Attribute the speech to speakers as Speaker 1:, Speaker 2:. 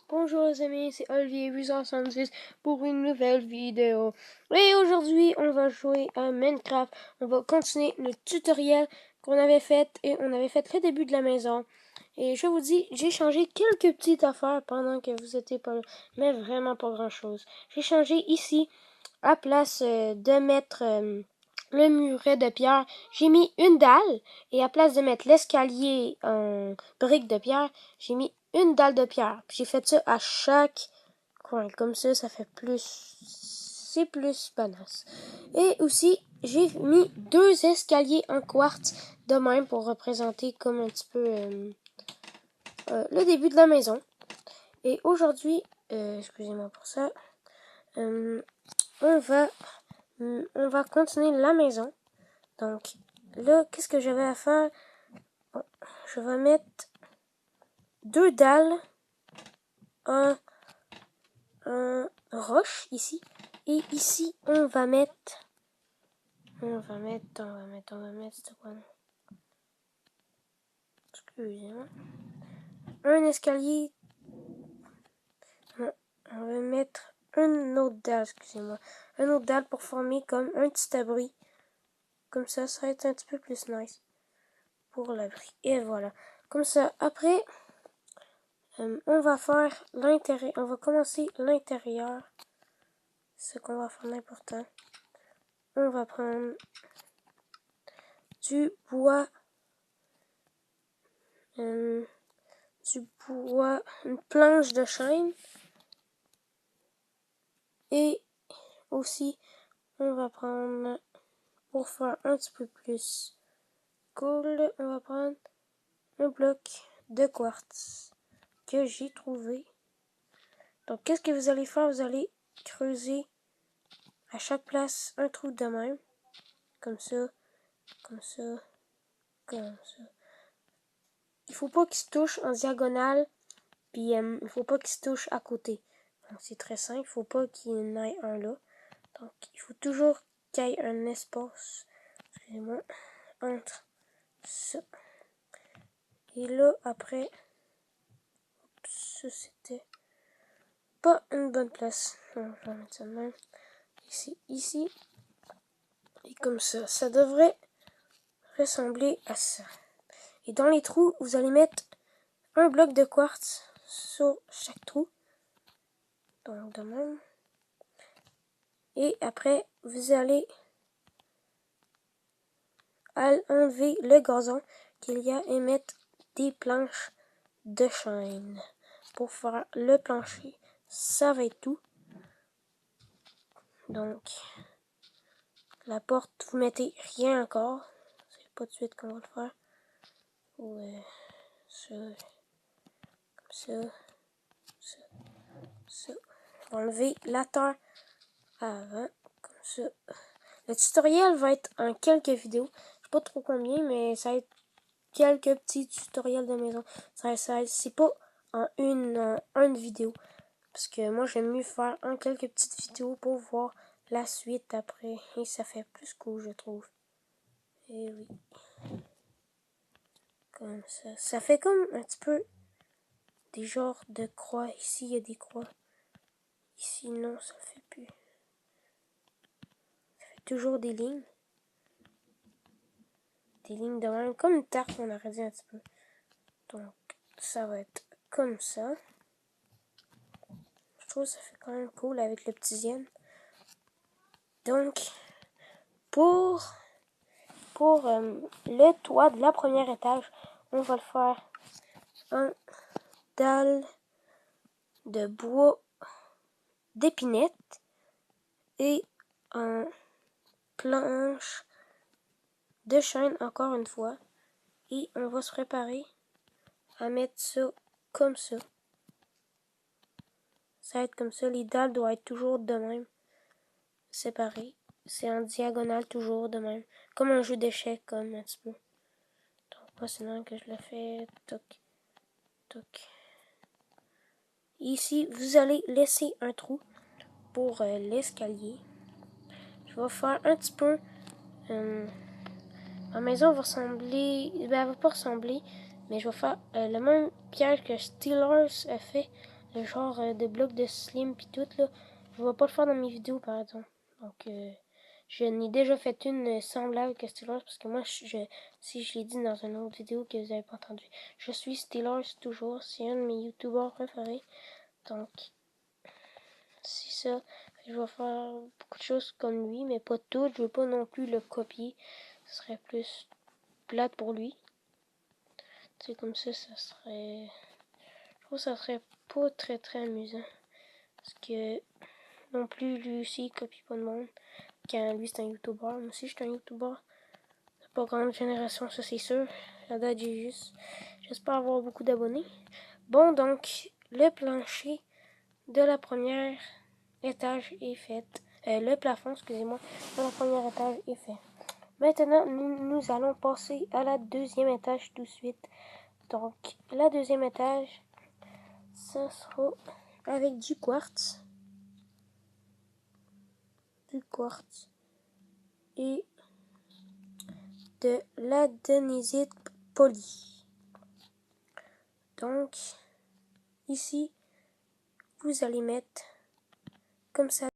Speaker 1: Bonjour les amis, c'est Olivier 870 pour une nouvelle vidéo. Et aujourd'hui, on va jouer à Minecraft. On va continuer notre tutoriel qu'on avait fait et on avait fait le début de la maison. Et je vous dis, j'ai changé quelques petites affaires pendant que vous étiez pas là, mais vraiment pas grand chose. J'ai changé ici, à place de mettre le muret de pierre, j'ai mis une dalle et à place de mettre l'escalier en briques de pierre, j'ai mis une dalle de pierre. J'ai fait ça à chaque coin. Comme ça fait plus... C'est plus banasse. Et aussi, j'ai mis 2 escaliers en quartz de même pour représenter comme un petit peu le début de la maison. Et aujourd'hui, excusez-moi pour ça, on va continuer la maison. Donc, là, qu'est-ce que j'avais à faire? Bon, je vais mettre 2 dalles en roche ici. Et ici, on va mettre, c'était quoi? Excusez-moi. Un escalier. Non, on va mettre une autre dalle, excusez-moi. Un autre dalle pour former comme un petit abri. Comme ça va être un petit peu plus nice pour l'abri. Et voilà. Comme ça, après, on va faire l'intérieur. On va commencer l'intérieur. C'est ce qu'on va faire d'important. On va prendre du bois, une planche de chêne. Et aussi, on va prendre, pour faire un petit peu plus cool, on va prendre un bloc de quartz que j'ai trouvé. Donc, qu'est-ce que vous allez faire? Vous allez creuser à chaque place un trou de même. Comme ça, comme ça, comme ça. Il faut pas qu'il se touche en diagonale, puis il faut pas qu'il se touche à côté. Donc, c'est très simple, il faut pas qu'il y en ait un là. Donc, il faut toujours qu'il y ait un espace, excusez-moi, entre ça. Et là, après, ça c'était pas une bonne place. Donc, je vais mettre ça de même. Ici. Et comme ça. Ça devrait ressembler à ça. Et dans les trous, vous allez mettre un bloc de quartz sur chaque trou. Donc, de même. Et après, vous allez enlever le gazon qu'il y a et mettre des planches de chêne pour faire le plancher. Ça va être tout. Donc, la porte, vous mettez rien encore. C'est pas tout de suite qu'on va le faire. Ouais, ça, comme ça. On va enlever la terre avant, comme ça. Le tutoriel va être en quelques vidéos. Je sais pas trop combien, mais ça va être quelques petits tutoriels de maison. C'est pas en une vidéo. Parce que moi, j'aime mieux faire en quelques petites vidéos pour voir la suite après. Et ça fait plus cool, je trouve. Et oui. Comme ça. Ça fait comme un petit peu des genres de croix. Ici, il y a des croix. Ici, non, ça fait plus. Ça fait toujours des lignes. Des lignes de même. Comme une tarte, on aurait dit un petit peu. Donc, ça va être comme ça. Je trouve que ça fait quand même cool avec le petit yen. Donc, pour le toit de la première étage, on va le faire en dalle de bois d'épinette et en planche de chêne encore une fois. Et on va se préparer à mettre ça comme ça. Ça va être comme ça. Les dalles doivent être toujours de même, séparées. C'est en diagonale toujours de même. Comme un jeu d'échecs, comme un petit peu. Donc, moi, c'est là que je le fais. Toc, toc. Ici, vous allez laisser un trou pour l'escalier. Je vais faire un petit peu... ma maison va ressembler... Ben, elle va pas ressembler, mais je vais faire le même piège que Steelers a fait le genre de blocs de slim puis tout là. Je vais pas le faire dans mes vidéos par exemple. Donc je n'ai déjà fait une semblable que Steelers parce que moi si je l'ai dit dans une autre vidéo que vous n'avez pas entendu, je suis Steelers toujours, c'est un de mes youtubeurs préférés. Donc c'est ça. Je vais faire beaucoup de choses comme lui, mais pas toutes. Je veux pas non plus le copier. Ce serait plus plate pour lui. Tu sais, comme ça serait... Je trouve que ça serait pas très amusant. Parce que non plus, lui aussi, il copie pas de monde. Quand lui, c'est un YouTuber. Moi aussi, je suis un YouTuber. C'est pas grande génération, ça, c'est sûr. La date, j'espère avoir beaucoup d'abonnés. Bon, donc, le plancher de la première étage est fait. Le plafond, excusez-moi, de la première étage est fait. Maintenant, nous allons passer à la deuxième étage tout de suite. Donc, la deuxième étage, ça sera avec du quartz. Et de l'adénosite polie. Donc, ici, vous allez mettre comme ça